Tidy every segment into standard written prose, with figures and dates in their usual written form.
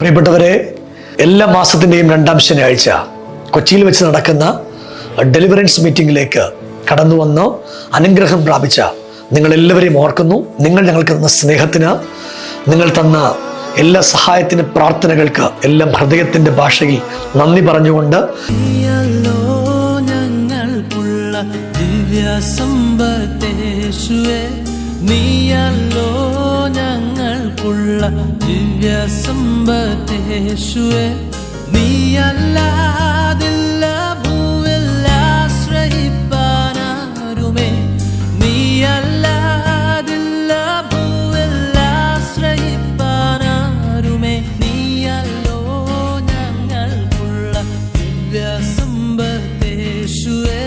പ്രിയപ്പെട്ടവരെ, എല്ലാ മാസത്തിൻ്റെയും രണ്ടാം ശനിയാഴ്ച കൊച്ചിയിൽ വെച്ച് നടക്കുന്ന ഡെലിവറൻസ് മീറ്റിംഗിലേക്ക് കടന്നു വന്ന് അനുഗ്രഹം പ്രാപിച്ച നിങ്ങളെല്ലാവരെയും ഓർക്കുന്നു. നിങ്ങൾ ഞങ്ങൾക്ക് തന്ന സ്നേഹത്തിന്, നിങ്ങൾ തന്ന എല്ലാ സഹായത്തിന്, പ്രാർത്ഥനകൾക്ക് എല്ലാം ഹൃദയത്തിൻ്റെ ഭാഷയിൽ നന്ദി പറഞ്ഞുകൊണ്ട് നീയല്ലോ ഞങ്ങൾക്കുള്ള ദിവ്യ സമ്പത്തേശുവേ, നീയല്ലാതില്ല ഭൂവിൽ ആശ്രയിപ്പാനാരുമേ, നീയല്ലാതില്ല ഭൂവിൽ ആശ്രയിപ്പാനാരുമേ, നീയല്ലോ ഞങ്ങൾക്കുള്ള ദിവ്യ സമ്പത്തേശുവേ.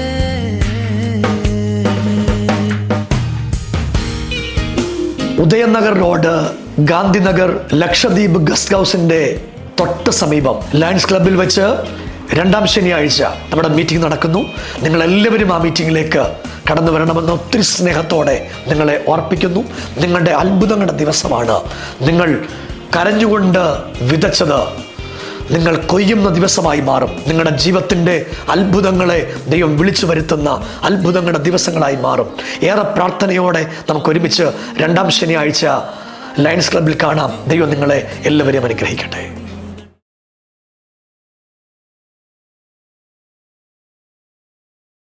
ഉദയനഗർ റോഡ്, ഗാന്ധിനഗർ, ലക്ഷദ്വീപ് ഗസ്റ്റ് ഹൗസിന്റെ തൊട്ട് സമീപം ലയൺസ് ക്ലബിൽ വെച്ച് രണ്ടാം ശനിയാഴ്ച നമ്മുടെ മീറ്റിംഗ് നടക്കുന്നു. നിങ്ങളെല്ലാവരും ആ മീറ്റിംഗിലേക്ക് കടന്നു വരണമെന്ന് ഒത്തിരി സ്നേഹത്തോടെ നിങ്ങളെ ഓർപ്പിക്കുന്നു. നിങ്ങളുടെ അത്ഭുതങ്ങളുടെ ദിവസമാണ്. നിങ്ങൾ കരഞ്ഞുകൊണ്ട് വിതച്ചത് നിങ്ങൾ കൊയ്യുന്ന ദിവസമായി മാറും. നിങ്ങളുടെ ജീവിതത്തിൻ്റെ അത്ഭുതങ്ങളെ ദൈവം വിളിച്ചു വരുത്തുന്ന അത്ഭുതങ്ങളുടെ ദിവസങ്ങളായി മാറും. ഏറെ പ്രാർത്ഥനയോടെ നമുക്ക് ഒരുമിച്ച് രണ്ടാം ശനിയാഴ്ച ലയൺസ് ക്ലബിൽ കാണാം. ദൈവം നിങ്ങളെ എല്ലാവരെയും അനുഗ്രഹിക്കട്ടെ.